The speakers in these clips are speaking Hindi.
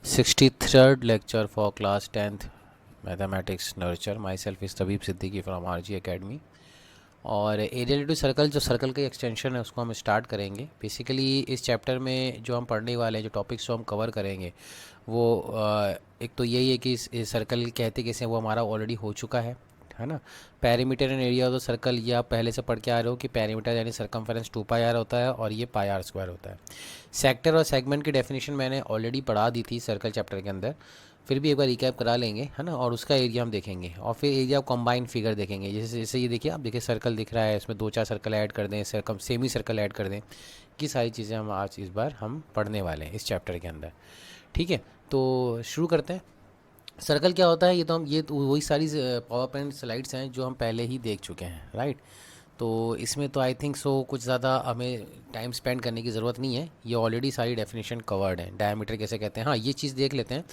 63rd lecture for class 10th mathematics nurture my self इस तबीब सिद्दीकी फ्रॉम आरजी एकेडमी। और एरिया टू सर्कल, जो सर्कल का एक्सटेंशन है उसको हम स्टार्ट करेंगे। बेसिकली इस चैप्टर में जो हम पढ़ने वाले हैं, जो टॉपिक्स जो हम कवर करेंगे वो एक तो यही है कि इस सर्कल कहते कैसे हैं, वो हमारा ऑलरेडी हो चुका है ना। Perimeter and area of the circle, ये आप पहले से पढ़ के आ रहे हो कि पेरीमीटर यानी सरकमफेरेंस 2πr होता है और ये πr² होता है। सेक्टर और सेगमेंट की डेफिनेशन मैंने ऑलरेडी पढ़ा दी थी सर्कल चैप्टर के अंदर, फिर भी एक बार रिकैप करा लेंगे, है ना। और उसका एरिया हम देखेंगे और फिर एरिया कॉम्बाइन फिगर देखेंगे। जैसे जैसे ये देखिए, आप देखिए सर्कल दिख रहा है, इसमें 2-4 सर्कल ऐड कर दें, सेमी सर्कल ऐड कर दें, कि सारी चीज़ें हम आज इस बार हम पढ़ने वाले हैं इस चैप्टर के अंदर। ठीक है, तो शुरू करते हैं। सर्कल क्या होता है, ये तो वही सारी पावर पॉइंट स्लाइड्स हैं जो हम पहले ही देख चुके हैं, राइट। तो इसमें तो आई थिंक सो कुछ ज़्यादा हमें टाइम स्पेंड करने की ज़रूरत नहीं है, ये ऑलरेडी सारी डेफिनेशन कवर्ड है। डायमीटर कैसे कहते हैं, हाँ ये चीज़ देख लेते हैं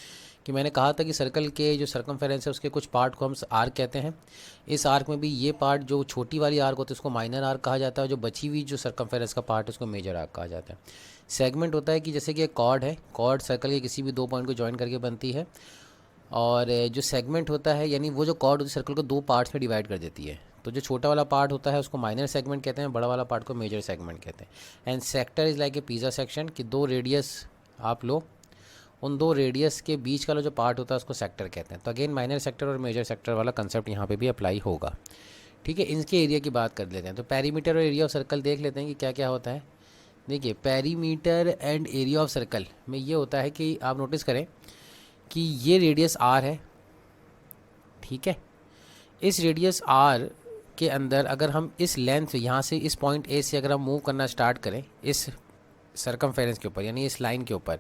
कि मैंने कहा था कि सर्कल के जो सर्कमफेरेंस है उसके कुछ पार्ट को हम आर्क कहते हैं। इस आर्क में भी ये पार्ट जो छोटी वाली आर्क होती है उसको माइनर आर्क कहा जाता है, जो बची हुई जो सर्कमफेरेंस का पार्ट है उसको मेजर आर्क कहा जाता है। सेगमेंट होता है कि जैसे कि एक कॉर्ड है, कॉर्ड सर्कल के किसी भी 2 पॉइंट को ज्वाइन करके बनती है। और जो सेगमेंट होता है यानी वो जो कॉर्ड होती है सर्कल को 2 पार्ट्स में डिवाइड कर देती है। तो जो छोटा वाला पार्ट होता है उसको माइनर सेगमेंट कहते हैं, बड़ा वाला पार्ट को मेजर सेगमेंट कहते हैं। And sector is like a pizza section, कि 2 रेडियस आप लो, उन 2 रेडियस के बीच का जो पार्ट होता है उसको सेक्टर कहते हैं। तो अगेन माइनर सेक्टर और मेजर सेक्टर वाला कंसेप्ट यहाँ पे भी अप्लाई होगा। ठीक है, इनके एरिया की बात कर लेते हैं। तो पेरीमीटर और एरिया ऑफ सर्कल देख लेते हैं कि क्या क्या होता है। देखिए, perimeter and area of circle में ये होता है कि आप नोटिस करें कि ये रेडियस आर है, ठीक है। इस रेडियस आर के अंदर अगर हम इस लेंथ यहाँ से, इस पॉइंट ए से अगर हम मूव करना स्टार्ट करें इस सरकमफेरेंस के ऊपर यानी इस लाइन के ऊपर,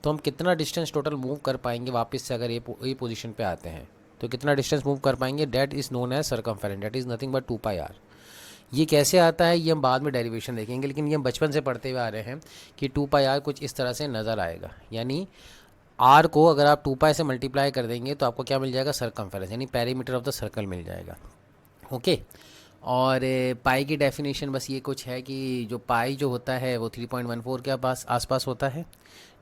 तो हम कितना डिस्टेंस टोटल मूव कर पाएंगे वापस से, अगर ये पोजीशन पे आते हैं तो कितना डिस्टेंस मूव कर पाएंगे, that is known as circumference, that is nothing but 2πr। ये कैसे आता है ये हम बाद में डेरिवेशन देखेंगे, लेकिन ये हम बचपन से पढ़ते हुए आ रहे हैं कि 2πr कुछ इस तरह से नज़र आएगा। यानी आर को अगर आप 2π से मल्टीप्लाई कर देंगे तो आपको क्या मिल जाएगा, सरकमफेरेंस यानी पेरीमीटर ऑफ द सर्कल मिल जाएगा। ओके। और पाई की डेफिनेशन बस ये कुछ है कि जो पाई जो होता है वो 3.14 के आसपास होता है।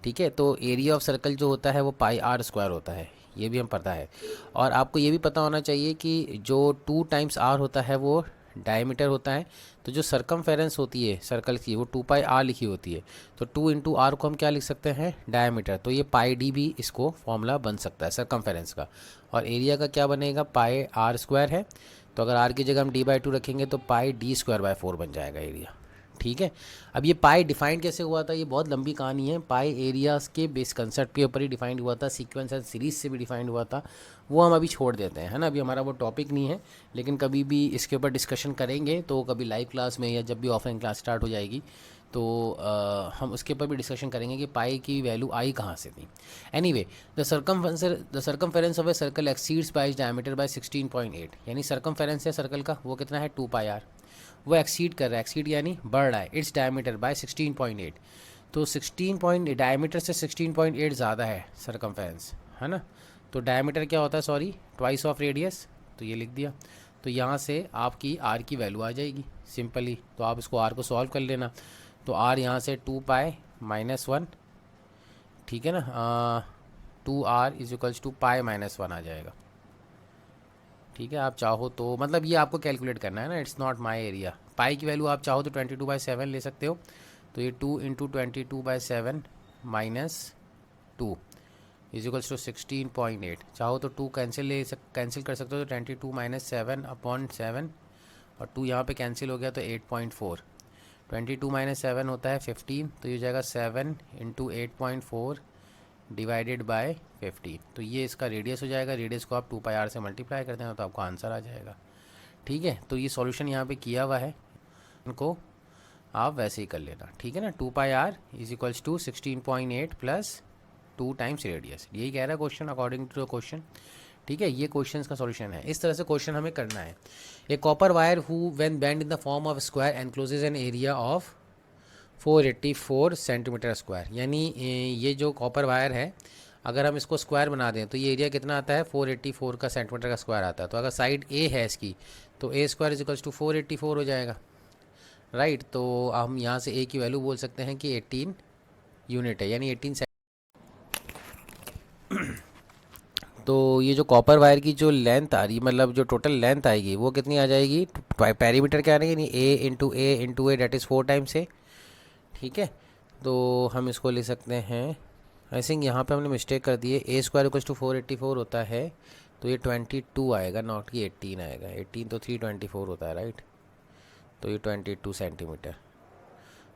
ठीक है, तो एरिया ऑफ सर्कल जो होता है वो πr² होता है, ये भी हम पता है। और आपको ये भी पता होना चाहिए कि जो 2 टाइम्स r होता है वो डायमीटर होता है। तो जो सरकमफेरेंस होती है सर्कल की वो 2πr लिखी होती है, तो 2 इंटू आर को हम क्या लिख सकते हैं, डायमीटर। तो ये πd भी इसको फॉर्मूला बन सकता है सरकमफेरेंस का। और एरिया का क्या बनेगा, πr² है, तो अगर आर की जगह हम d/2 रखेंगे तो πd²/4 बन जाएगा एरिया। ठीक है, अब ये पाई डिफाइंड कैसे हुआ था, ये बहुत लंबी कहानी है। पाई एरियाज़ के बेस कंसेप्ट के ऊपर ही डिफाइंड हुआ था, सीक्वेंस एंड सीरीज से भी डिफाइंड हुआ था, वो हम अभी छोड़ देते हैं, है ना। अभी हमारा वो टॉपिक नहीं है, लेकिन कभी भी इसके ऊपर डिस्कशन करेंगे तो कभी लाइव क्लास में या जब भी ऑफलाइन क्लास स्टार्ट हो जाएगी तो हम उसके ऊपर भी डिस्कशन करेंगे कि पाई की वैल्यू आई कहाँ से थी। Anyway, the circumference of a circle exceeds by its diameter by 16.8, यानी सरकमफेरेंस है सर्कल का वो कितना है, 2πr, वो एक्सीड कर रहा है, एक्सीड यानी बढ़ रहा है, इट्स डायमीटर बाय 16.8। तो 16 डायमीटर से 16.8 ज़्यादा है सरकमफेरेंस, है ना। तो डायमीटर क्या होता है, सॉरी, ट्वाइस ऑफ रेडियस, तो ये लिख दिया। तो यहाँ से आपकी आर की वैल्यू आ जाएगी सिंपली, तो आप इसको आर को सॉल्व कर लेना। तो आर यहाँ से 2π-1, ठीक है ना, 2r इज इक्वल्स टू π-1 आ जाएगा। ठीक है, आप चाहो तो मतलब ये आपको कैलकुलेट करना है ना, इट्स नॉट माय एरिया। पाई की वैल्यू आप चाहो तो 22/7 ले सकते हो, तो ये 2 into 22/7 minus 2 is equals to 16.8। चाहो तो 2 कैंसिल कर सकते हो, तो 22 माइनस 7/7, और 2 यहाँ पे कैंसिल हो गया तो 8.4। 22 माइनस 7 होता है 15, तो ये हो जाएगा 7 इंटू 8.4 डिवाइडेड बाय 50। तो ये इसका रेडियस हो जाएगा, रेडियस को आप 2πr से मल्टीप्लाई करते हैं तो आपको आंसर आ जाएगा। ठीक है, तो ये सॉल्यूशन यहाँ पे किया हुआ है, इनको आप वैसे ही कर लेना, ठीक है ना। 2πr is equals to 16.8 plus 2 times radius, यही कह रहा है question according to the question. ठीक है, ये क्वेश्चन का सॉल्यूशन है, इस तरह से क्वेश्चन हमें करना है। A copper wire who when bend in the form of square encloses an area of 484 centimetre square, यानी ये जो कॉपर वायर है अगर हम इसको स्क्वायर बना दें तो ये एरिया कितना आता है, 484 का सेंटीमीटर का स्क्वायर आता है। तो अगर साइड ए है इसकी तो a² इज इक्वल्स टू 484 हो जाएगा, राइट। तो हम यहाँ से a की वैल्यू बोल सकते हैं कि 18 यूनिट है, यानी 18 तो ये जो कॉपर वायर की जो लेंथ आ रही, मतलब जो टोटल लेंथ आएगी वो कितनी आ जाएगी, पैरीमीटर क्या आ रही है, यानी ए डेट इज़ 4 टाइम्स ए। ठीक है, तो हम इसको ले सकते हैं, आई थिंक यहाँ पे हमने मिस्टेक कर दी है, ए स्क्वायर इक्वल्स टू 484 होता है, तो ये 22 आएगा, नॉट कि 18 आएगा। 18 तो 324 होता है, राइट। तो ये 22 सेंटीमीटर।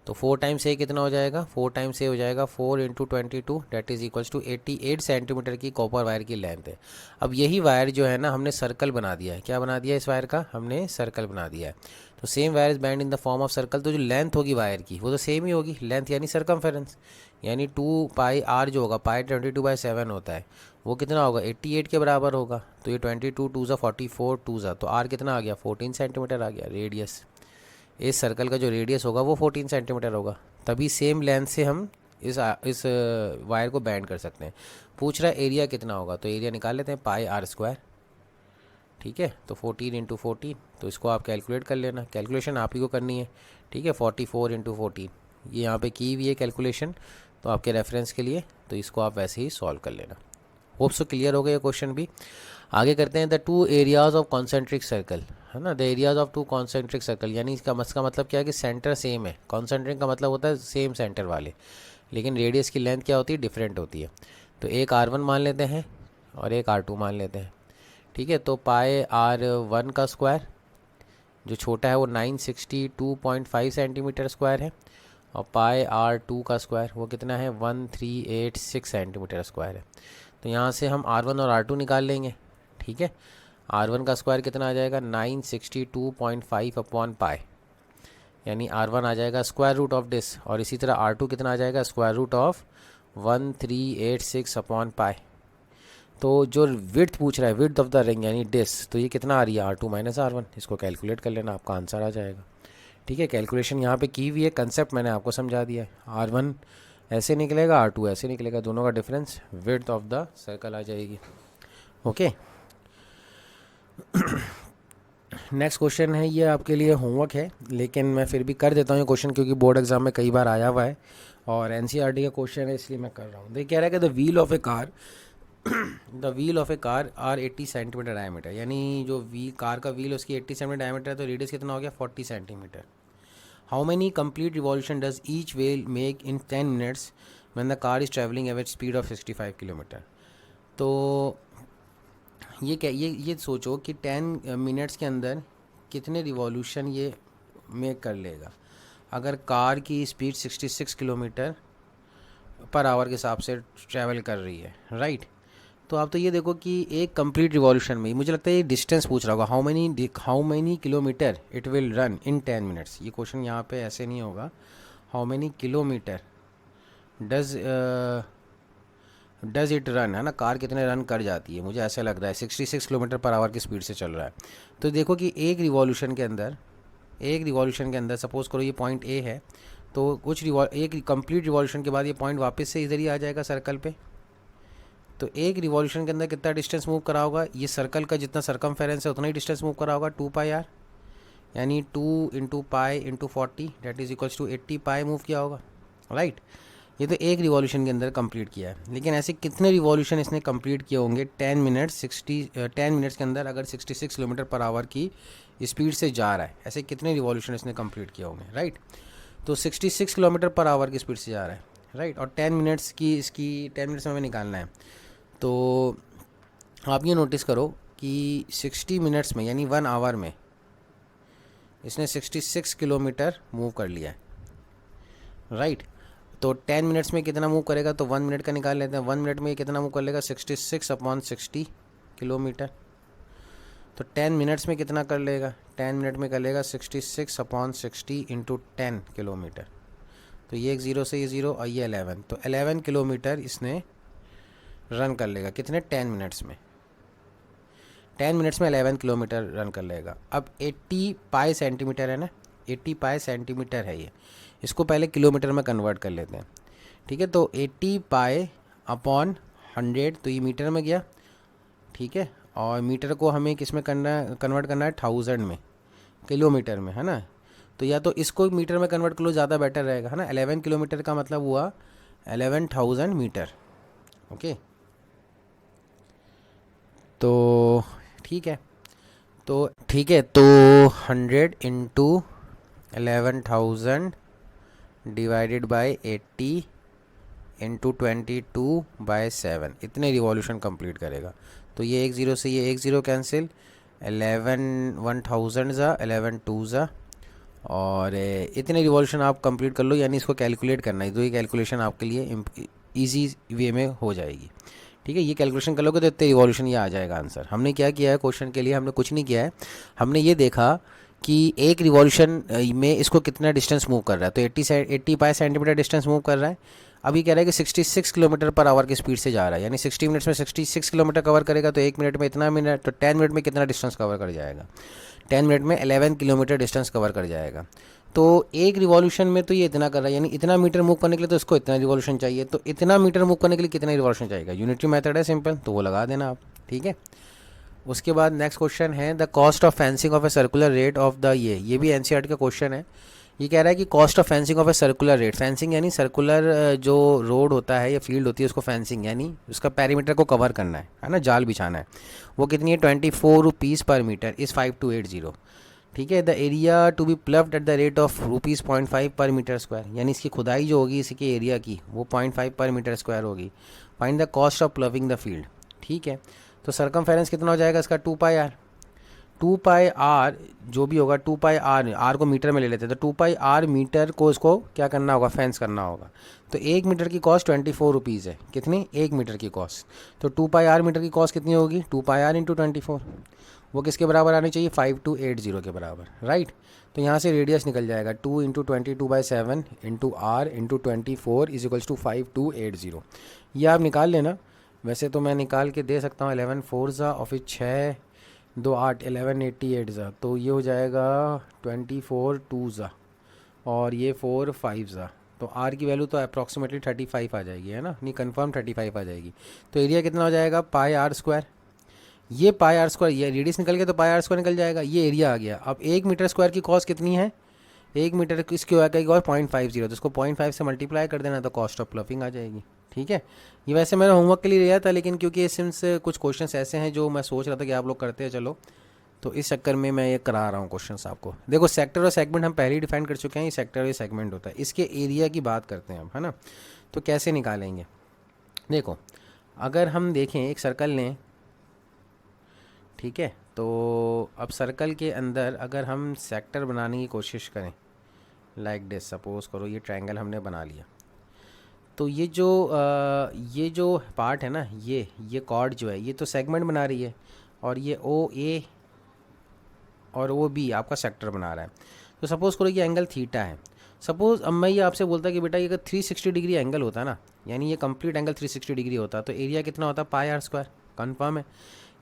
तो 4 टाइम्स ए कितना हो जाएगा, 4 टाइम्स ए हो जाएगा 4 into 22, that is equals to 88 centimetre की कॉपर वायर की लेंथ है। अब यही वायर जो है ना, हमने सर्कल बना दिया है। क्या बना दिया है इस वायर का, हमने सर्कल बना दिया है। तो same wire is band in the form of circle, तो जो लेंथ होगी वायर की वो तो सेम ही होगी, लेंथ यानी सरकमफेरेंस, यानी 2 पाई आर जो होगा, पाई 22/7 होता है, वो कितना होगा 88 के बराबर होगा। तो ये 22 2 ज़ा 44 2 ज़ा, तो आर कितना आ गया 14 सेंटीमीटर आ गया रेडियस। इस सर्कल का जो रेडियस होगा वो 14 सेंटीमीटर होगा, तभी सेम लेंथ से हम इस वायर को बैंड कर सकते हैं। पूछ रहा है एरिया कितना होगा, तो एरिया निकाल लेते हैं, पाई आर स्क्वायर। ठीक है, तो 14 इंटू 14, तो इसको आप कैलकुलेट कर लेना, कैलकुलेशन आप ही को करनी है। ठीक है, 44 इंटू 14 ये यहाँ पे की हुई है कैलकुलेशन, तो आपके रेफरेंस के लिए, तो इसको आप वैसे ही सॉल्व कर लेना। होप सो क्लियर हो गया ये क्वेश्चन भी। आगे करते हैं, the two areas of concentric circle, है ना, the areas of to concentric circle, यानी इसका मतलब क्या है कि सेंटर सेम है। कॉन्सेंट्रिक का मतलब होता है सेम सेंटर वाले, लेकिन रेडियस की लेंथ क्या होती है, डिफरेंट होती है। तो एक R1 मान लेते हैं और एक R2 मान लेते हैं। ठीक है, तो पाए R1 का स्क्वायर जो छोटा है वो 962.5 सेंटीमीटर स्क्वायर है, और पाए R2 का स्क्वायर वो कितना है 1386 सेंटीमीटर स्क्वायर है। तो यहाँ से हम R1 और R2 निकाल लेंगे। ठीक है, R1 का स्क्वायर कितना आ जाएगा 962.5 अपॉन पाई, यानी R1 आ जाएगा स्क्वायर रूट ऑफ दिस, और इसी तरह R2 कितना आ जाएगा square root of 1386 upon pi. तो जो विड्थ पूछ रहा है, विड्थ ऑफ द रिंग यानी डिस, तो ये कितना आ रही है R2 माइनस R1, इसको कैलकुलेट कर लेना, आपका आंसर आ जाएगा। ठीक है, कैलकुलेशन यहाँ पे की हुई है, कंसेप्ट मैंने आपको समझा दिया है। R1 ऐसे निकलेगा, R2 ऐसे निकलेगा, दोनों का difference width of the circle आ जाएगी। ओके, नेक्स्ट क्वेश्चन है, ये आपके लिए होमवर्क है, लेकिन मैं फिर भी कर देता हूँ ये क्वेश्चन, क्योंकि बोर्ड एग्जाम में कई बार आया हुआ है और एनसीईआरटी का क्वेश्चन है, इसलिए मैं कर रहा हूँ। देखिए कह रहा है कि the wheel of a car the wheel of a car are 80 centimetre diameter, यानी जो कार का व्हील उसकी 80 सेंटीमीटर डायमीटर है, तो रेडियस कितना हो गया 40 centimetre. How many complete revolution does each wheel make in 10 minutes when the car is travelling average speed of 65 kilometre. तो ये सोचो कि 10 मिनट्स के अंदर कितने रिवॉल्यूशन ये मेक कर लेगा, अगर कार की स्पीड 66 किलोमीटर पर आवर के हिसाब से ट्रैवल कर रही है, राइट। तो आप तो ये देखो कि एक कंप्लीट रिवॉल्यूशन में, मुझे लगता है ये डिस्टेंस पूछ रहा होगा, how many kilometre it will run in 10 minutes. ये क्वेश्चन यहाँ पे ऐसे नहीं होगा, how many kilometre does it run, है ना, कार कितने रन कर जाती है, मुझे ऐसा लग रहा है 66 किलोमीटर पर आवर की स्पीड से चल रहा है। तो देखो कि एक रिवॉल्यूशन के अंदर सपोज़ करो ये पॉइंट ए है, तो एक कंप्लीट रिवॉल्यूशन के बाद ये पॉइंट वापस से इधर ही आ जाएगा सर्कल पे। तो एक रिवॉल्यूशन के अंदर कितना डिस्टेंस मूव करा होगा, ये सर्कल का जितना सरकमफेरेंस है उतना ही डिस्टेंस मूव करा होगा 2 पाई आर, यानी 2 into pi into 40 that is equals to 80 pi move किया होगा, राइट। ये तो एक रिवॉल्यूशन के अंदर कंप्लीट किया है, लेकिन ऐसे कितने रिवॉल्यूशन इसने कंप्लीट किए होंगे 10 मिनट्स के अंदर, अगर 66 किलोमीटर पर आवर की स्पीड से जा रहा है, ऐसे कितने रिवॉल्यूशन इसने कंप्लीट किए होंगे, राइट। तो 66 किलोमीटर पर आवर की स्पीड से जा रहा है, राइट, और 10 मिनट्स की 10 मिनट्स में हमें निकालना है। तो आप ये नोटिस करो कि 60 मिनट्स में यानी 1 आवर में इसने 66 किलोमीटर मूव कर लिया है, राइट। तो 10 मिनट्स में कितना मूव करेगा, तो 1 मिनट का निकाल लेते हैं, 1 मिनट में कितना मूव कर लेगा 66 अपॉन 60 किलोमीटर। तो 10 मिनट्स में कितना कर लेगा, 10 मिनट में कर लेगा 66 अपॉन 60 इंटू 10 किलोमीटर। तो ये एक ज़ीरो से ये ज़ीरो और ये 11, तो 11 किलोमीटर इसने रन कर लेगा, कितने 10 मिनट्स में, 10 मिनट्स में 11 किलोमीटर रन कर लेगा। अब 80 पाई सेंटीमीटर है ना, 80 पाई सेंटीमीटर है ये, इसको पहले किलोमीटर में कन्वर्ट कर लेते हैं। ठीक है, तो 80 पाई अपॉन 100, तो ये मीटर में गया, ठीक है, और मीटर को हमें किस में करना है, कन्वर्ट करना है 1000 में, किलोमीटर में, है ना। तो या तो इसको मीटर में कन्वर्ट कर लो, ज़्यादा बेटर रहेगा, है ना। 11 किलोमीटर का मतलब हुआ 11,000 मीटर, ओके। तो ठीक है, तो 100 इंटू 11,000 डिवाइडेड बाई 80 इंटू 22/7, इतने रिवॉल्यूशन कंप्लीट करेगा। तो ये एक ज़ीरो से ये एक ज़ीरो कैंसिल, 11 ज़ा 11 टू ज़ा, और इतने रिवॉल्यूशन आप कंप्लीट कर लो, यानी इसको कैलकुलेट करना है। तो ये कैलकुलेशन आपके लिए इजी वे में हो जाएगी। ठीक है, ये कैलकुलेशन कर लोगे तो इतने रिवॉल्यूशन ये आ जाएगा आंसर। हमने क्या किया है क्वेश्चन के लिए, हमने कुछ नहीं किया है, हमने ये देखा कि एक रिवॉल्यूशन में इसको कितना डिस्टेंस मूव कर रहा है। तो 85 सेंटीमीटर डिस्टेंस मूव कर रहा है। अभी कह रहा है कि 66 किलोमीटर पर आवर की स्पीड से जा रहा है, यानी 60 मिनट्स में 66 किलोमीटर कवर करेगा। तो 1 मिनट में इतना मिनट, तो 10 मिनट में कितना डिस्टेंस कवर कर जाएगा? 10 मिनट में 11 किलोमीटर डिस्टेंस कवर कर जाएगा। तो एक रिवॉल्यूशन में तो ये इतना कर रहा है, यानी इतना मीटर मूव करने के लिए तो इसको इतना रिवॉल्यूशन चाहिए। तो इतना मीटर मूव करने के लिए कितना रिवॉल्यूशन चाहिएगा? यूनिटरी मेथड है सिंपल, तो वो लगा देना आप। ठीक है, उसके बाद नेक्स्ट क्वेश्चन है the cost of fencing of a circular rate of the ये भी एनसीईआरटी का क्वेश्चन है। ये कह रहा है कि cost of fencing of a circular rate, fencing यानी सर्कुलर जो रोड होता है या फील्ड होती है उसको फेंसिंग यानी उसका पैरीमीटर को कवर करना है ना, जाल बिछाना है। वो कितनी है? 24 रुपीज़ पर मीटर इज़ 5280। ठीक है, the area to be ploughed at the rate of ₹0.5 per metre square, यानी इसकी खुदाई जो होगी इसके एरिया की वो 0.5 पर मीटर स्क्वायर होगी। Find the cost of प्लविंग the field. ठीक है, तो सरकमफेरेंस कितना हो जाएगा इसका? 2πr। 2πr जो भी होगा, 2πr, आर को मीटर में ले लेते हैं, तो 2πr मीटर को इसको क्या करना होगा? फेंस करना होगा। तो 1 मीटर की कॉस्ट 24 रुपीज़ है। कितनी? 1 मीटर की कॉस्ट। तो 2πr मीटर की कॉस्ट कितनी होगी? 2πr इंटू 24, वो किसके बराबर आनी चाहिए? 5280 के बराबर, राइट। तो यहाँ से रेडियस निकल जाएगा 2 into 22/7 into R into 24 is equals to 5280। ये आप निकाल लेना, वैसे तो मैं निकाल के दे सकता हूँ। 11 4 ज़ा और फिर 6 2 8 1188 ज़ा, तो ये हो जाएगा 24 2 ज़ा और ये 4 5 ज़ा। तो आर की वैल्यू तो अप्रॉक्सीमेटली 35 आ जाएगी, है ना, नहीं कंफर्म 35 आ जाएगी। तो एरिया कितना हो जाएगा? πr²। ये πr², ये रेडियस निकल गया तो πr² निकल जाएगा, ये एरिया आ गया। अब 1 मीटर स्क्वायर की कॉस्ट कितनी है? 1 मीटर इसकी हो जाएगी 0.50, तो इसको 0.5 से मल्टीप्लाई कर देना, तो कॉस्ट ऑफ प्लविंग आ जाएगी। ठीक है, ये वैसे मैंने होमवर्क के लिए लिया था, लेकिन क्योंकि इसमें कुछ क्वेश्चंस ऐसे हैं जो मैं सोच रहा था कि आप लोग करते हैं, चलो तो इस चक्कर में मैं ये करा रहा हूँ क्वेश्चंस आपको। देखो सेक्टर और सेगमेंट हम पहले ही डिफाइन कर चुके हैं, ये सेक्टर और ये सेगमेंट होता है। इसके एरिया की बात करते हैं अब, है ना। तो कैसे निकालेंगे? देखो, अगर हम देखें एक सर्कल लें, ठीक है, तो अब सर्कल के अंदर अगर हम सेक्टर बनाने की कोशिश करें, लाइक दिस, सपोज करो ये ट्रायंगल हमने बना लिया। तो ये जो पार्ट है ना, ये कॉर्ड जो है ये तो सेगमेंट बना रही है, और ये OA और OB आपका सेक्टर बना रहा है। तो सपोज़ करो ये एंगल थीटा है। सपोज़ अब मैं ये आपसे बोलता कि बेटा ये अगर 360 डिग्री एंगल होता ना, यानी ये कंप्लीट एंगल 360 डिग्री होता, तो एरिया कितना होता? πr²। कन्फर्म है,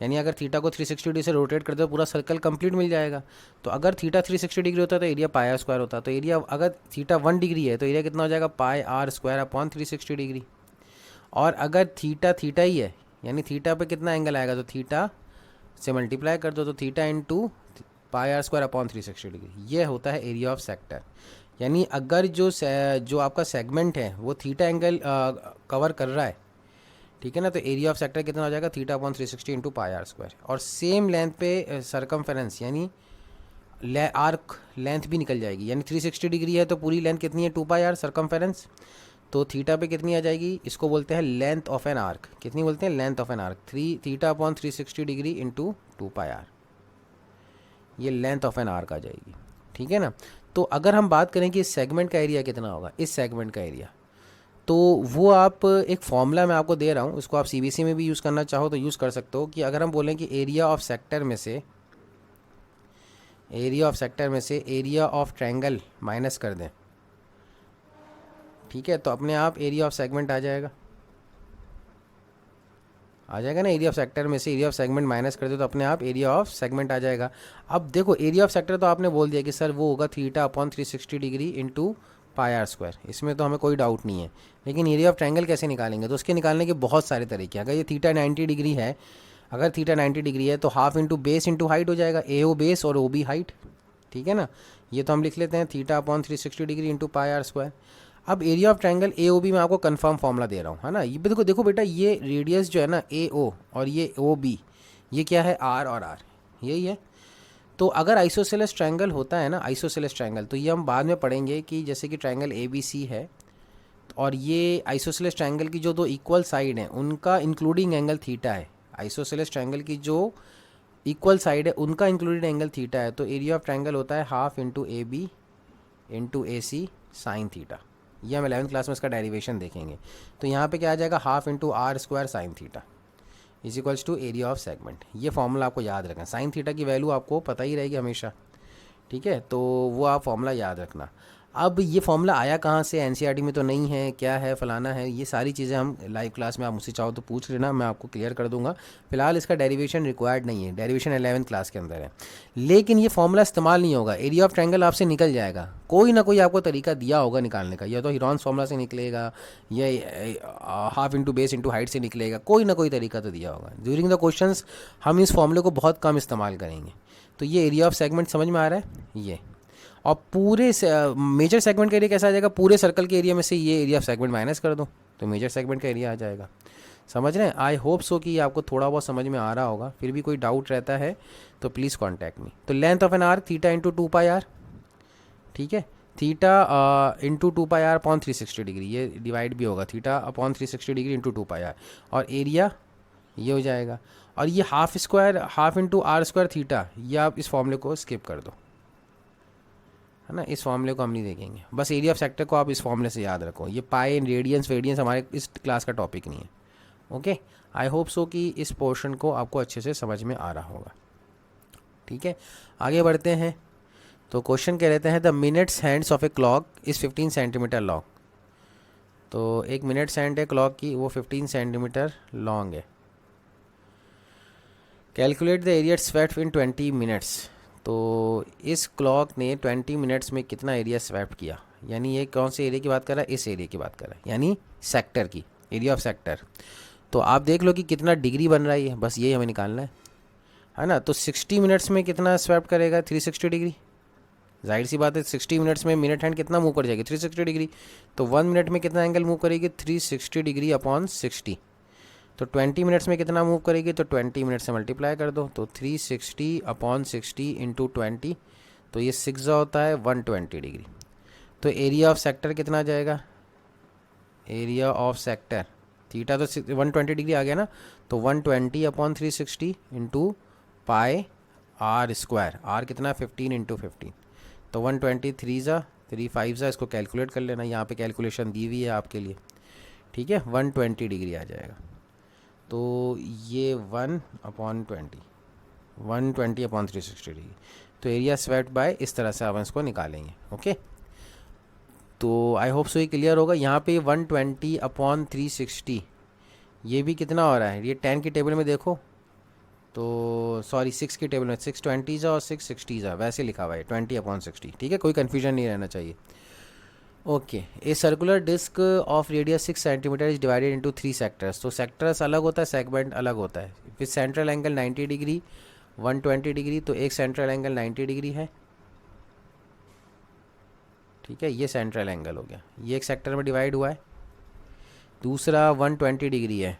यानी अगर थीटा को 360 डिग्री से रोटेट कर दो पूरा सर्कल कंप्लीट मिल जाएगा। तो अगर थीटा 360 डिग्री होता तो एरिया πr² होता। तो एरिया अगर थीटा 1 डिग्री है तो एरिया कितना हो जाएगा? πr² upon 360 degree. और अगर थीटा ही है, यानी थीटा पे कितना एंगल आएगा? तो थीटा से मल्टीप्लाई कर दो, तो theta into πr² upon 360 degree, ये होता है एरिया ऑफ सेक्टर। यानी अगर जो आपका सेगमेंट है वो थीटा एंगल कवर कर रहा है, ठीक है ना, तो एरिया ऑफ सेक्टर कितना हो जाएगा? Theta upon 360 into πr²। और सेम लेंथ पे सरकमफेरेंस यानी आर्क लेंथ भी निकल जाएगी, यानी 360 डिग्री है तो पूरी लेंथ कितनी है? 2πr circumference. तो थीटा पे कितनी आ जाएगी? इसको बोलते हैं लेंथ ऑफ एन आर्क। कितनी बोलते हैं? Length of an arc. Theta upon 360 degree into 2πr, ये लेंथ ऑफ एन आर्क आ जाएगी। ठीक है ना। तो अगर हम बात करें कि इस सेगमेंट का एरिया कितना होगा, इस सेगमेंट का एरिया, तो वो आप एक फॉर्मूला मैं आपको दे रहा हूँ, उसको आप CBC में भी यूज़ करना चाहो तो यूज़ कर सकते हो। कि अगर हम बोलें कि एरिया ऑफ सेक्टर में से एरिया ऑफ ट्रायंगल माइनस कर दें, ठीक है, तो अपने आप एरिया ऑफ सेगमेंट आ जाएगा ना। एरिया ऑफ सेक्टर में से एरिया ऑफ सेगमेंट माइनस कर दे तो अपने आप एरिया ऑफ सेगमेंट आ जाएगा। अब देखो एरिया ऑफ सेक्टर तो आपने बोल दिया कि सर वो होगा theta upon 360 degree into πr², इसमें तो हमें कोई डाउट नहीं है। लेकिन एरिया ऑफ ट्रायंगल कैसे निकालेंगे? तो उसके निकालने के बहुत सारे तरीके। अगर ये थीटा 90 डिग्री है, तो half into base into height हो जाएगा, AO बेस और OB हाइट। ठीक है ना, ये तो हम लिख लेते हैं theta upon 360 degree into πr²। अब एरिया ऑफ ट्रायंगल AOB में आपको कंफर्म फॉर्मूला दे रहा हूँ, है ना। ये देखो बेटा, ये रेडियस जो है ना AO और ये OB, ये क्या है, आर और आर, यही है। तो अगर आइसोसेलेस ट्रायंगल होता है ना, आइसोसेलेस ट्रायंगल, तो ये हम बाद में पढ़ेंगे कि जैसे कि ट्रायंगल ए बी सी है और ये आइसोसेलेस ट्रायंगल की जो दो इक्वल साइड हैं उनका इंक्लूडिंग एंगल थीटा है। आइसोसेलेस ट्रायंगल की जो इक्वल साइड है उनका इंक्लूडेड एंगल थीटा है। तो एरिया ऑफ ट्रायंगल होता है half into A B into A C sine theta. ये हम 11th क्लास में इसका डेरिवेशन देखेंगे। तो यहाँ पे क्या आ जाएगा, half into r square sine theta is equals to area of segment. ये फॉर्मूला आपको याद रखना, साइन थीटा की वैल्यू आपको पता ही रहेगी हमेशा, ठीक है। तो वो आप फॉर्मूला याद रखना। अब ये फॉर्मूला आया कहाँ से, एनसीईआरटी में तो नहीं है, क्या है, फलाना है, ये सारी चीज़ें हम लाइव क्लास में आप मुझसे चाहो तो पूछ लेना, मैं आपको क्लियर कर दूंगा। फिलहाल इसका डेरिवेशन रिक्वायर्ड नहीं है, डेरिवेशन 11th क्लास के अंदर है। लेकिन ये फॉर्मूला इस्तेमाल नहीं होगा, एरिया ऑफ ट्रायंगल आपसे निकल जाएगा। कोई ना कोई आपको तरीका दिया होगा निकालने का, या तो हिरॉन्स फॉर्मूला से निकलेगा या half into base into height से निकलेगा, कोई ना कोई तरीका तो दिया होगा। ड्यूरिंग द क्वेश्चंस हम इस फॉर्मूले को बहुत कम इस्तेमाल करेंगे। तो ये एरिया ऑफ सेगमेंट समझ में आ रहा है ये। और पूरे मेजर सेगमेंट का एरिया कैसा आ जाएगा, पूरे सर्कल के एरिया में से ये एरिया ऑफ सेगमेंट माइनस कर दो तो मेजर सेगमेंट का एरिया आ जाएगा। समझ रहे हैं? आई होप सो कि आपको थोड़ा बहुत समझ में आ रहा होगा। फिर भी कोई डाउट रहता है तो प्लीज़ कॉन्टैक्ट मी। तो length of an arc theta into 2πr, ठीक है, theta into 2πr upon 360 degree, ये डिवाइड भी होगा, theta upon 360 degree into 2πr, और एरिया ये हो जाएगा। और ये half square, half into r square theta, ये आप इस फॉर्मूले को स्किप कर दो, है ना, इस फॉर्मूले को हम नहीं देखेंगे। बस एरिया ऑफ सेक्टर को आप इस फॉर्मूले से याद रखो। ये पाई, रेडियंस, वेरियंस हमारे इस क्लास का टॉपिक नहीं है। ओके, आई होप सो कि इस पोर्शन को आपको अच्छे से समझ में आ रहा होगा। ठीक है, आगे बढ़ते हैं। तो क्वेश्चन कह रहते हैं the minutes hands of a clock is 15 centimetre long. तो एक मिनट्स हैंड है क्लॉक की, वो 15 सेंटीमीटर लॉन्ग है। Calculate the area swept in 20 minutes. तो इस क्लॉक ने 20 मिनट्स में कितना एरिया स्वेप्ट किया, यानी ये कौन से एरिया की बात कर रहा है, इस एरिया की बात कर रहा है, यानी सेक्टर की, एरिया ऑफ सेक्टर। तो आप देख लो कि कितना डिग्री बन रहा है ये, बस यही हमें निकालना है ना। तो 60 मिनट्स में कितना स्वेप्ट करेगा, 360 डिग्री। जाहिर सी बात है 60 मिनट्स में मिनट हैंड कितना मूव कर जाएगी, 360 डिग्री। तो 1 मिनट में कितना एंगल मूव करेगी, 360 डिग्री अपॉन 60। तो 20 मिनट्स में कितना मूव करेगी, तो 20 मिनट से मल्टीप्लाई कर दो, तो 360 अपॉन 60 इंटू 20, तो ये 6 होता है 120 डिग्री। तो एरिया ऑफ सेक्टर कितना आ जाएगा, एरिया ऑफ सेक्टर थीटा तो 120 डिग्री आ गया ना, तो 120 upon 360 into pi r square, r कितना 15 इंटू 15, तो 120 3 ज़ा 3 5 ज़ा, इसको कैलकुलेट कर लेना, यहाँ पे कैलकुलेशन दी हुई है आपके लिए। ठीक है, 120 डिग्री आ जाएगा। तो ये 1 अपॉन 20, 120 अपॉन 360 डिग्री। तो एरिया स्वेप्ट बाय इस तरह से आप इसको निकालेंगे। ओके, तो आई होप सो ये क्लियर होगा। यहाँ पे 120 अपॉन 360 ये भी कितना हो रहा है, ये 10 की टेबल में देखो, तो सॉरी 6 की टेबल में 620 और 660 वैसे लिखा हुआ है 20 अपॉन 60। ठीक है, कोई कन्फ्यूजन नहीं रहना चाहिए। Okay, a circular disc of radius 6 centimetre is divided into 3 sectors. तो सेक्टर्स अलग होता है, सेगमेंट अलग होता है। फिर सेंट्रल एंगल 90 डिग्री, 120 डिग्री, तो एक सेंट्रल एंगल 90 डिग्री है। ठीक है, ये सेंट्रल एंगल हो गया, ये एक सेक्टर में डिवाइड हुआ है। दूसरा 120 डिग्री है,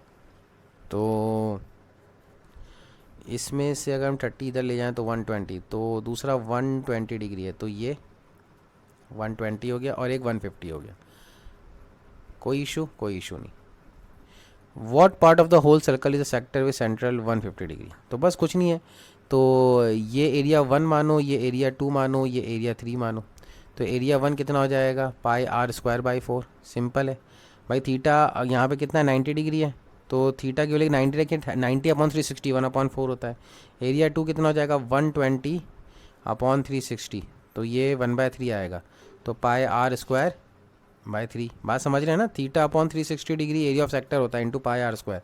तो इसमें से अगर हम 30 इधर ले जाएं तो 120, तो दूसरा 120 डिग्री है, तो ये 120 हो गया और एक 150 हो गया। कोई इशू, कोई इशू नहीं। What part of the whole circle is a sector with central 150 degree. तो बस कुछ नहीं है, तो ये एरिया 1 मानो, ये एरिया 2 मानो, ये एरिया 3 मानो। तो एरिया 1 कितना हो जाएगा, पाई आर स्क्वायर बाई 4। सिंपल है भाई। थीटा यहाँ पे कितना है, 90 डिग्री है, तो थीटा की वैल्यू 90 रखें, 90 अपॉन 360 1 अपॉन 4 होता है। एरिया 2 कितना हो जाएगा, 120 अपॉन 360, तो ये 1/3 आएगा, तो पाई आर स्क्वायर बाई 3। बात समझ रहे हैं ना, theta upon 360 degree area of sector होता है इंटू पाई आर स्क्वायर।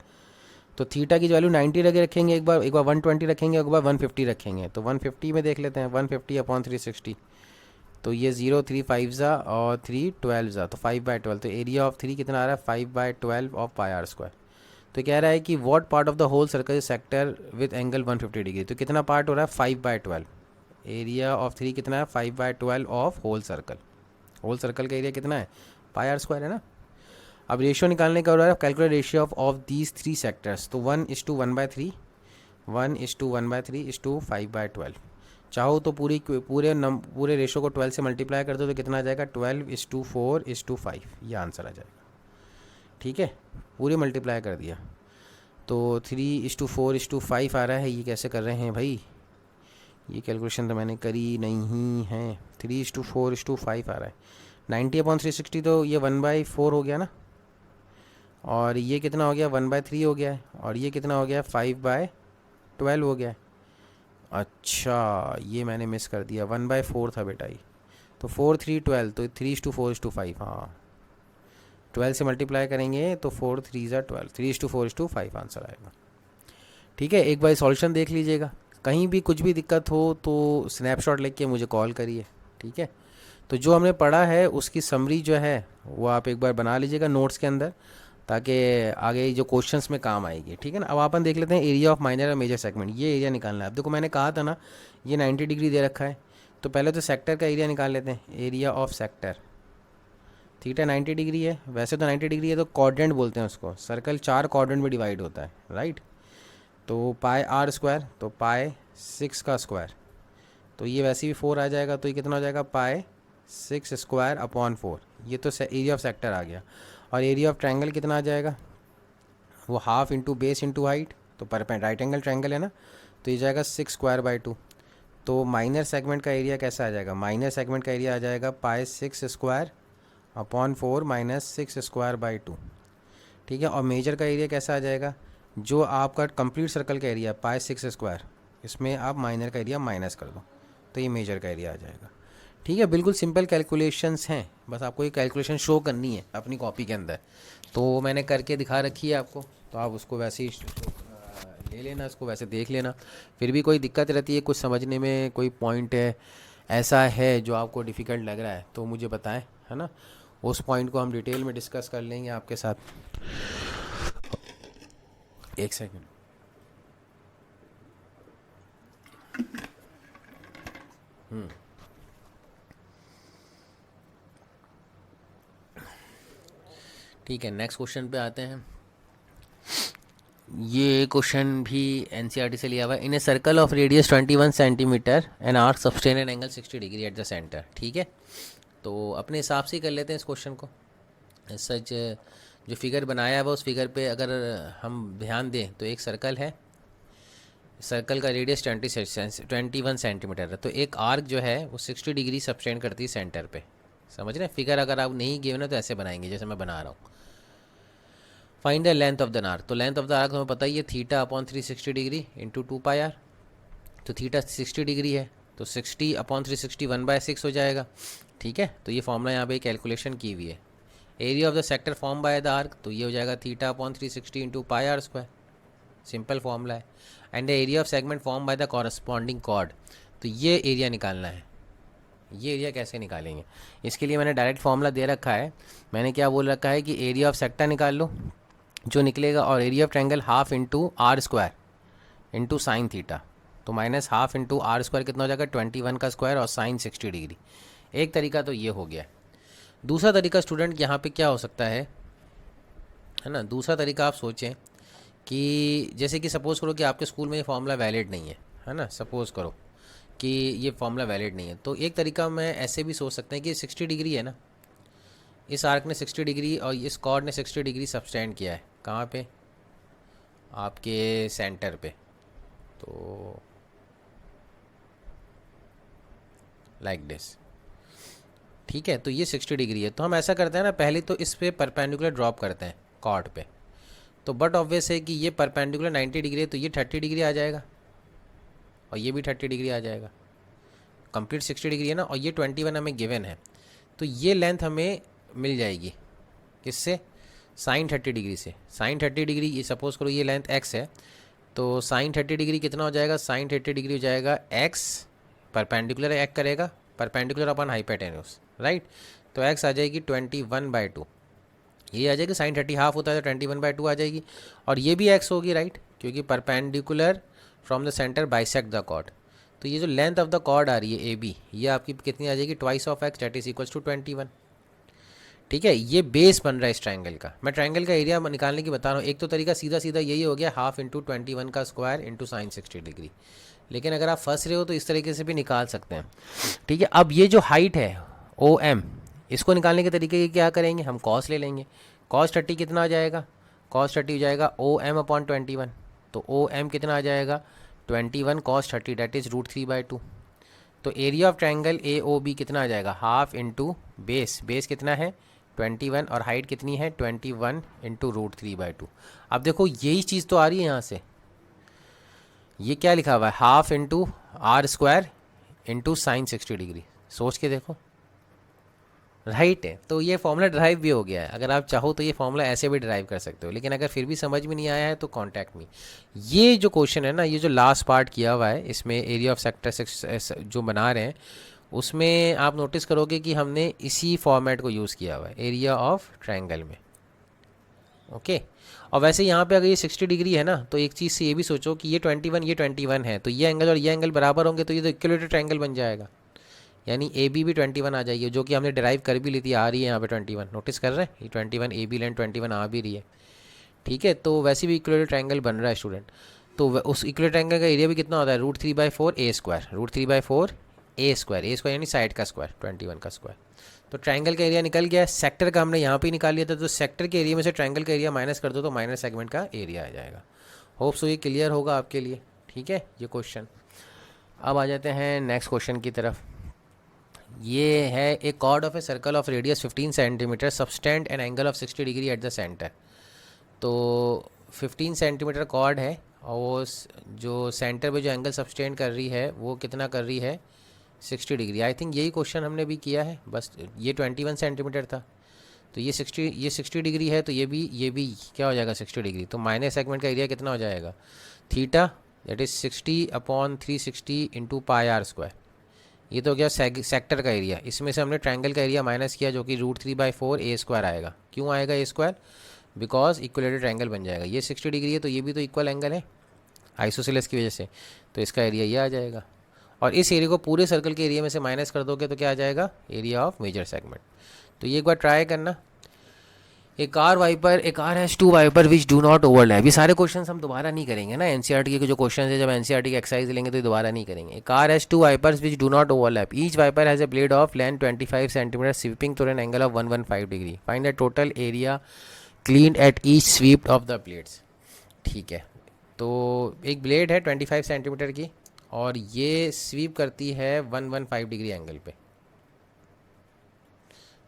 तो थीटा की वैल्यू 90 लगे रखेंगे, एक बार 120 रखेंगे, एक बार 150 रखेंगे। तो 150 में देख लेते हैं, 150 अपॉन 360, तो ये 0 3 5 ज़ा और 3 12 ज़ा, तो 5/12। तो एरिया ऑफ 3 कितना आ रहा है, 5/12 ऑफ पाई आर स्क्वायर। तो कह रहा है कि what part of the whole circle sector with angle 150 degree. तो कितना पार्ट हो रहा है, 5/12। एरिया ऑफ 3 कितना है, 5/12 of whole circle. Whole circle का एरिया कितना है, पाई आर स्क्वायर है ना। अब रेशियो निकालने का हो रहा है, calculate ratio of these 3 sectors. तो 1:1/3, 1:1/3:5/12। चाहो तो पूरे रेशो को 12 से मल्टीप्लाई कर दो तो कितना आ जाएगा, 12:4:5, ये आंसर आ जाएगा। ठीक है, पूरे मल्टीप्लाई कर दिया तो 3:4:5 आ रहा है। ये कैसे कर रहे हैं भाई, ये कैलकुलेशन तो मैंने करी नहीं है। 3:4:5 आ रहा है। 90/360 तो ये 1/4 हो गया ना, और ये कितना हो गया, 1/3 हो गया है, और ये कितना हो गया, 5/12 हो गया है। अच्छा, ये मैंने मिस कर दिया, 1/4 था बेटा ये, तो 4 3 12, तो 3:4:5। हाँ, 12 से मल्टीप्लाई करेंगे तो 4 3 12, 3:4:5 आंसर आएगा। ठीक है, एक बार सॉल्यूशन देख लीजिएगा। कहीं भी कुछ भी दिक्कत हो तो स्नैपशॉट लेके मुझे कॉल करिए। ठीक है, तो जो हमने पढ़ा है उसकी समरी जो है वो आप एक बार बना लीजिएगा नोट्स के अंदर, ताकि आगे जो क्वेश्चंस में काम आएगी। ठीक है ना, अब अपन देख लेते हैं एरिया ऑफ माइनर और मेजर सेगमेंट। ये एरिया निकालना है। अब देखो मैंने कहा था ना, ये 90 डिग्री दे रखा है, तो पहले तो सेक्टर का एरिया निकाल लेते हैं। Area of sector, theta 90 degree है, वैसे तो 90 डिग्री है तो क्वाड्रेंट बोलते हैं उसको। सर्कल 4 क्वाड्रेंट में डिवाइड होता है, राइट। तो पाई आर स्क्वायर, तो पाई 6 का स्क्वायर, तो ये वैसे भी 4 आ जाएगा, तो ये कितना हो जाएगा, पाई 6² / 4। ये तो एरिया ऑफ सेक्टर आ गया। और एरिया ऑफ ट्रायंगल कितना आ जाएगा, वो half into base into height, तो राइट एंगल ट्रायंगल है ना, तो ये जाएगा 6² / 2। तो माइनर सेगमेंट का एरिया कैसा आ जाएगा, माइनर सेगमेंट का एरिया आ जाएगा पाई 6² / 4 - 6² / 2। ठीक है, और मेजर का एरिया कैसा आ जाएगा, जो आपका कंप्लीट सर्कल का एरिया पाई 6², इसमें आप माइनर का एरिया माइनस कर दो, तो ये मेजर का एरिया आ जाएगा। ठीक है, बिल्कुल सिंपल कैलकुलेशंस हैं, बस आपको ये कैलकुलेशन शो करनी है अपनी कॉपी के अंदर। तो मैंने करके दिखा रखी है आपको, तो आप उसको वैसे ही ले लेना, इसको वैसे देख लेना। फिर भी कोई दिक्कत रहती है, कुछ समझने में कोई पॉइंट है ऐसा है जो आपको डिफ़िकल्ट लग रहा है तो मुझे बताएं, है ना। उस पॉइंट को हम डिटेल में डिस्कस कर लेंगे आपके साथ। एक सेकंड। ठीक है, नेक्स्ट क्वेश्चन पे आते हैं। ये क्वेश्चन भी एनसीईआरटी से लिया हुआ है। In a circle of radius 21 centimetre an arc sustain an angle 60 degree at the centre. ठीक है, तो अपने हिसाब से ही कर लेते हैं इस क्वेश्चन को। सच जो फिगर बनाया है वो, उस फिगर पे अगर हम ध्यान दें तो एक सर्कल है, सर्कल का रेडियस 21 सेंटीमीटर है, तो एक आर्क जो है वो 60 डिग्री सब्सटेंड करती है सेंटर पे। समझ रहे हैं, फिगर अगर आप नहीं गिवन है तो ऐसे बनाएंगे जैसे मैं बना रहा हूँ। Find the length of the arc, तो लेंथ ऑफ द आर्क हमें पता ही है, θ/360 डिग्री इंटू 2πr। तो थीटा 60 डिग्री है, तो 60/360 1/6 हो जाएगा। ठीक है, तो ये फॉर्मूला यहाँ पे कैलकुलेशन की हुई है। Area of the sector form by the arc, तो ये हो जाएगा θ/360 इंटू πr², सिंपल फॉर्मूला है। And the area of segment form by the corresponding chord, तो ये एरिया निकालना है। ये एरिया कैसे निकालेंगे, इसके लिए मैंने डायरेक्ट फॉर्मूला दे रखा है। मैंने क्या बोल रखा है कि एरिया ऑफ सेक्टर निकाल लो जो निकलेगा, और area of triangle half into r² into sine theta, तो माइनस हाफ इंटू r² कितना हो जाएगा, 21 का स्क्वायर और साइन 60 डिग्री। एक तरीका तो ये हो गया। दूसरा तरीका स्टूडेंट यहाँ पे क्या हो सकता है ना, दूसरा तरीका आप सोचें कि जैसे कि सपोज़ करो कि आपके स्कूल में ये फॉर्मूला वैलिड नहीं है ना, सपोज़ करो कि ये फॉर्मूला वैलिड नहीं है, तो एक तरीका मैं ऐसे भी सोच सकते हैं कि 60 डिग्री है ना, इस आर्क ने 60 डिग्री और इस कॉर्ड ने 60 डिग्री सब्सटेंड किया है, कहाँ पे, आपके सेंटर पे। तो लाइक दिस। ठीक है, तो ये 60 डिग्री है, तो हम ऐसा करते हैं ना, पहले तो इस पे परपेंडिकुलर ड्रॉप करते हैं कॉर्ड पे। तो बट ऑब्वियस है कि ये परपेंडिकुलर 90 डिग्री है, तो ये 30 डिग्री आ जाएगा और ये भी 30 डिग्री आ जाएगा। कंप्लीट 60 डिग्री है ना, और ये 21 हमें गिवन है, तो ये लेंथ हमें मिल जाएगी किससे, साइन 30 डिग्री से। साइन 30 डिग्री, ये सपोज़ करो ये लेंथ x है, तो साइन 30 डिग्री कितना हो जाएगा, साइन 30 डिग्री हो जाएगा x, परपेंडिकुलर एक्ट करेगा, परपेंडिकुलर अपन हाइपोटेन्यूस, राइट। तो x आ जाएगी 21/2, ये आ जाएगी, साइन 30 हाफ होता है तो 21/2 आ जाएगी, और ये भी x होगी, राइट, क्योंकि perpendicular from the centre bisect the chord. तो ये जो लेंथ ऑफ द कॉर्ड आ रही है AB, ये आपकी कितनी आ जाएगी, twice of x, that is equals to 21। ठीक है, ये बेस बन रहा है इस ट्रायंगल का। मैं ट्रायंगल का एरिया निकालने की बता रहा हूँ। एक तो तरीका सीधा सीधा यही हो गया, हाफ इंटू 21 का स्क्वायर इंटू साइन 60 डिग्री। लेकिन अगर आप फंस रहे हो तो इस तरीके से भी निकाल सकते हैं। ठीक है, अब ये जो हाइट है ओ एम, इसको निकालने के तरीके क्या करेंगे, हम कॉस ले लेंगे। कॉस 30 कितना आ जाएगा, कॉस 30 हो जाएगा ओ एम अपॉन 21। तो ओ एम कितना आ जाएगा 21 कॉस 30, डेट इज़ √3/2। तो area of triangle A O B कितना आ जाएगा, हाफ इंटू बेस, बेस कितना है 21 और हाइट कितनी है 21 इंटू √3/2। अब देखो यही चीज़ तो आ रही है यहाँ से, ये क्या लिखा हुआ है, half into r square into sine 60 degree. सोच के देखो, राइट है। तो ये फॉर्मूला ड्राइव भी हो गया है। अगर आप चाहो तो ये फॉर्मूला ऐसे भी ड्राइव कर सकते हो, लेकिन अगर फिर भी समझ में नहीं आया है तो कॉन्टैक्ट मी। ये जो क्वेश्चन है ना, ये जो लास्ट पार्ट किया हुआ है इसमें एरिया ऑफ सेक्टर 6 जो बना रहे हैं, उसमें आप नोटिस करोगे कि हमने इसी फॉर्मेट को यूज़ किया हुआ है एरिया ऑफ ट्रायंगल में। ओके, और वैसे यहाँ पे अगर ये 60 डिग्री है ना, तो एक चीज़ से ये भी सोचो कि ये 21 है, तो ये एंगल और ये एंगल बराबर होंगे, तो ये तो इक्विलेटरल ट्रायंगल बन जाएगा। यानी ए बी भी 21 आ जाएगी, जो कि हमने डिराइव कर भी ली थी, आ रही है यहाँ पे 21। नोटिस कर रहे हैं, ये 21 ए बी लाइन 21 आ भी रही है। ठीक है, तो वैसे भी इक्विलेटरल ट्रायंगल बन रहा है स्टूडेंट। तो उस इक्विलेटरल ट्रायंगल का एरिया भी कितना होता है, √3/4 ए स्क्वायर, √3/4 ए स्क्वायर, ए स्क्वायर यानी साइड का स्क्वायर 21 का स्क्वायर। तो ट्रायंगल का एरिया निकल गया। सेक्टर का हमने यहाँ पे ही निकाल लिया था, तो सेक्टर के एरिया में से ट्रायंगल का एरिया माइनस कर दो तो माइनर सेगमेंट का एरिया आ जाएगा। होप सो ये क्लियर होगा आपके लिए। ठीक है, ये क्वेश्चन। अब आ जाते हैं नेक्स्ट क्वेश्चन की तरफ। ये है एक chord of a circle of radius 15 centimetre subtend an angle of 60 degree at the centre. तो 15 सेंटीमीटर कॉर्ड है और वो जो सेंटर पे जो एंगल सबस्टेंड कर रही है वो कितना कर रही है 60 डिग्री। आई थिंक यही क्वेश्चन हमने भी किया है, बस ये 21 सेंटीमीटर था, तो ये 60 डिग्री है, तो ये भी क्या हो जाएगा 60 डिग्री। तो माइनर सेगमेंट का एरिया कितना हो जाएगा theta, that is 60/360 into pi r square. ये तो क्या सेक्टर का एरिया, इसमें से हमने ट्रायंगल का एरिया माइनस किया जो कि √3/4 ए स्क्वायर आएगा। क्यों आएगा ए स्क्वायर, बिकॉज इक्वलेटर ट्रायंगल बन जाएगा। ये 60 डिग्री है तो ये भी तो इक्वल एंगल है आइसोसेलेस की वजह से, तो इसका एरिया ये आ जाएगा। और इस एरिया को पूरे सर्कल के एरिया में से माइनस कर दोगे तो क्या आ जाएगा, एरिया ऑफ मेजर सेगमेंट। तो ये एक बार ट्राई करना। A car wiper, a car has 2 wiper which do not overlap. ये सारे क्वेश्चन हम दोबारा नहीं करेंगे ना, एनसीईआरटी के जो क्वेश्चन है, जब एनसीईआरटी की एक्सरसाइज लेंगे तो ये दोबारा नहीं करेंगे। Car has 2 wipers which do not overlap, each wiper has a blade of length 25 centimetre sweeping through an angle of 115 degree, find the total area clean at each sweep of the blades. ठीक है, तो एक ब्लेड है 25 सेंटीमीटर की और ये स्वीप करती है 115 डिग्री एंगल पे।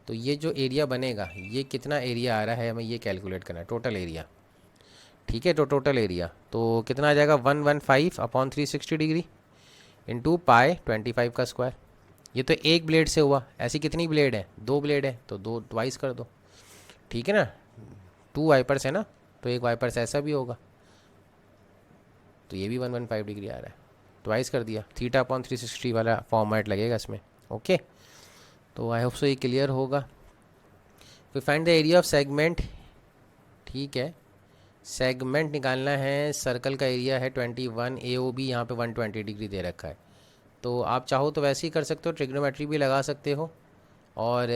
तो ये जो एरिया बनेगा, ये कितना एरिया आ रहा है हमें ये कैलकुलेट करना है, टोटल एरिया। ठीक है, तो टोटल एरिया तो कितना आ जाएगा 115/360 डिग्री इंटू पाई 25 का स्क्वायर। ये तो एक ब्लेड से हुआ, ऐसी कितनी ब्लेड है, 2 ब्लेड है तो 2 ट्वाइस कर दो। ठीक है ना, 2 वाइपर्स है ना, तो एक वाइपर से ऐसा भी होगा, तो ये भी 115 डिग्री आ रहा है, ट्वाइस कर दिया। θ/360 वाला फॉर्मेट लगेगा इसमें। ओके, तो आई होप सो ये क्लियर होगा। फिर find the area of segment. ठीक है, सेगमेंट निकालना है, सर्कल का एरिया है 21, ए ओ बी यहाँ पे 120 डिग्री दे रखा है। तो आप चाहो तो वैसे ही कर सकते हो, ट्रिग्नोमेट्री भी लगा सकते हो और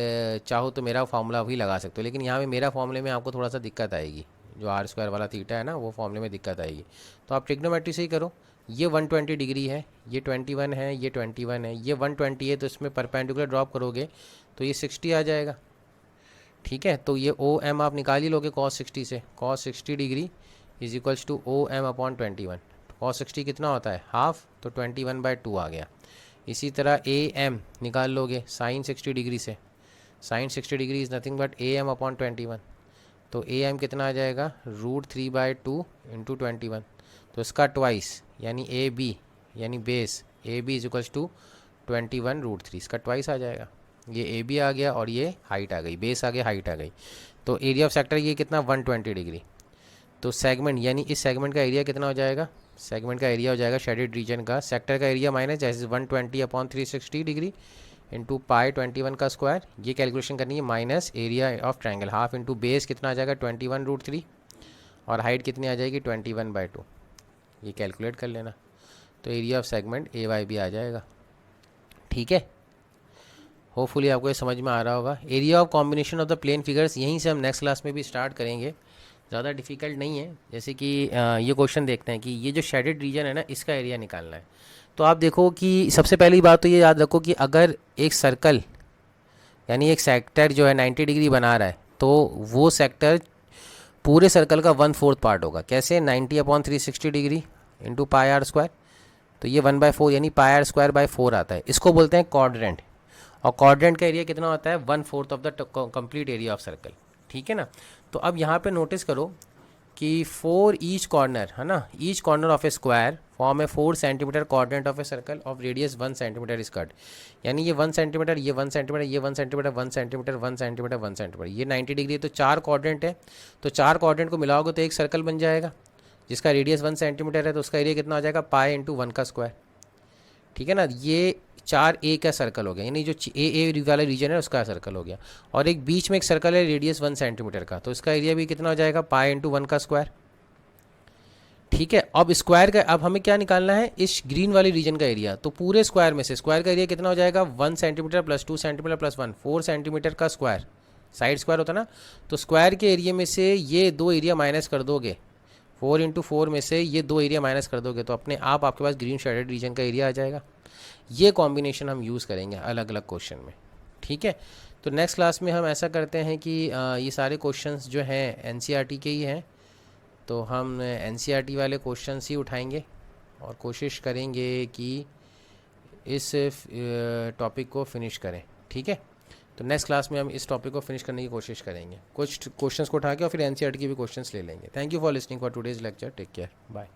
चाहो तो मेरा फार्मूला भी लगा सकते हो, लेकिन यहाँ पे मेरा फॉर्मूले में आपको थोड़ा सा दिक्कत आएगी, जो आर स्क्वायर वाला थीटा है ना, वो फॉर्मूले में दिक्कत आएगी। तो आप ट्रिग्नोमेट्री से ही करो। ये 120 डिग्री है, ये 21 है, ये 21 है, ये 120 है, तो इसमें परपेंडिकुलर ड्रॉप करोगे तो ये 60 आ जाएगा। ठीक है, तो ये ओ एम आप निकाल ही लोगे cos 60 से, cos 60 degree is equals to O M upon 21। cos 60 कितना होता है हाफ, तो 21/2 आ गया। इसी तरह ए एम निकाल लोगे साइन 60 डिग्री से, sine 60 degree is nothing but A M upon 21। तो ए एम कितना आ जाएगा √3/2 इंटू 21, तो इसका ट्वाइस यानी ए बी यानी base A B is equals to 21√3, इसका ट्वाइस आ जाएगा। ये ए बी आ गया और ये हाइट आ गई, बेस आ गया, हाइट आ गई। तो एरिया ऑफ सेक्टर ये कितना 120 डिग्री। तो सेगमेंट यानी इस सेगमेंट का एरिया कितना हो जाएगा, सेगमेंट का एरिया हो जाएगा शेडेड रीजन का, सेक्टर का एरिया माइनस जैसे 120/360 डिग्री इंटू पाई 21 का स्क्वायर, ये कैलकुलेशन करनी है, minus area of triangle half into base कितना आ जाएगा 21√3 और हाइट कितनी आ जाएगी 21/2, ये कैलकुलेट कर लेना। तो area of segment A Y B आ जाएगा। ठीक है, होपफुली आपको ये समझ में आ रहा होगा। Area of combination of the plane figures यहीं से हम नेक्स्ट क्लास में भी स्टार्ट करेंगे, ज़्यादा डिफिकल्ट नहीं है। जैसे कि ये क्वेश्चन देखते हैं कि ये जो शेडेड रीजन है ना, इसका एरिया निकालना है। तो आप देखो कि सबसे पहली बात तो ये याद रखो कि अगर एक सर्कल यानी एक सेक्टर जो है 90 डिग्री बना रहा है, तो वो सेक्टर पूरे सर्कल का 1/4 पार्ट होगा। कैसे? 90/360 degree into pi r square, तो ये 1/4 यानी पाई आर स्क्वायर बाय 4 आता है। इसको बोलते हैं क्वाड्रेंट, और क्वाड्रेंट का एरिया कितना होता है? 1/4 of the complete area of circle. ठीक है ना। तो अब यहाँ पे नोटिस करो कि फॉर ईच कॉर्नर, है ना, each corner of A square form A 4 centimetre quadrant of a circle of radius 1 centimetre is cut. यानी ये 1 सेंटीमीटर, ये 1 सेंटीमीटर, ये 1 सेंटीमीटर, 1 सेंटीमीटर, 1 सेंटीमीटर, 1 सेंटीमीटर, ये 90 डिग्री है। तो 4 क्वाड्रेंट है, तो 4 क्वाड्रेंट को मिलाओगे तो एक सर्कल बन जाएगा जिसका रेडियस 1 सेंटीमीटर है। तो उसका एरिया कितना हो जाएगा? पाई इंटू 1 का स्क्वायर। ठीक है ना। ये 4A का सर्कल हो गया, यानी जो ए वाला रीजन है उसका सर्कल हो गया। और एक बीच में एक सर्कल है रेडियस 1 सेंटीमीटर का, तो इसका एरिया भी कितना हो जाएगा? पाई इंटू 1 का स्क्वायर। ठीक है। अब स्क्वायर का, अब हमें क्या निकालना है? इस ग्रीन वाली रीजन का एरिया। तो पूरे स्क्वायर में से स्क्वायर का एरिया कितना हो जाएगा? 1 centimetre plus 2 centimetre plus 1, 4 centimetre का स्क्वायर। साइड स्क्वायर होता है ना, तो स्क्वायर के एरिया में से ये 2 एरिया माइनस कर दोगे, 4 इंटू 4 में से ये 2 एरिया माइनस कर दोगे, तो अपने आप आपके पास ग्रीन शेडेड रीजन का एरिया आ जाएगा। ये कॉम्बिनेशन हम यूज़ करेंगे अलग अलग क्वेश्चन में। ठीक है। तो नेक्स्ट क्लास में हम ऐसा करते हैं कि ये सारे क्वेश्चंस जो हैं एनसीईआरटी के ही हैं, तो हम एनसीईआरटी वाले क्वेश्चंस ही उठाएंगे और कोशिश करेंगे कि इस टॉपिक को फिनिश करें। ठीक है। तो नेक्स्ट क्लास में हम इस टॉपिक को फिनिश करने की कोशिश करेंगे, कुछ क्वेश्चंस को उठा के और फिर एनसीईआरटी के भी क्वेश्चंस ले लेंगे। Thank you for listening for today's lecture. Take care, bye.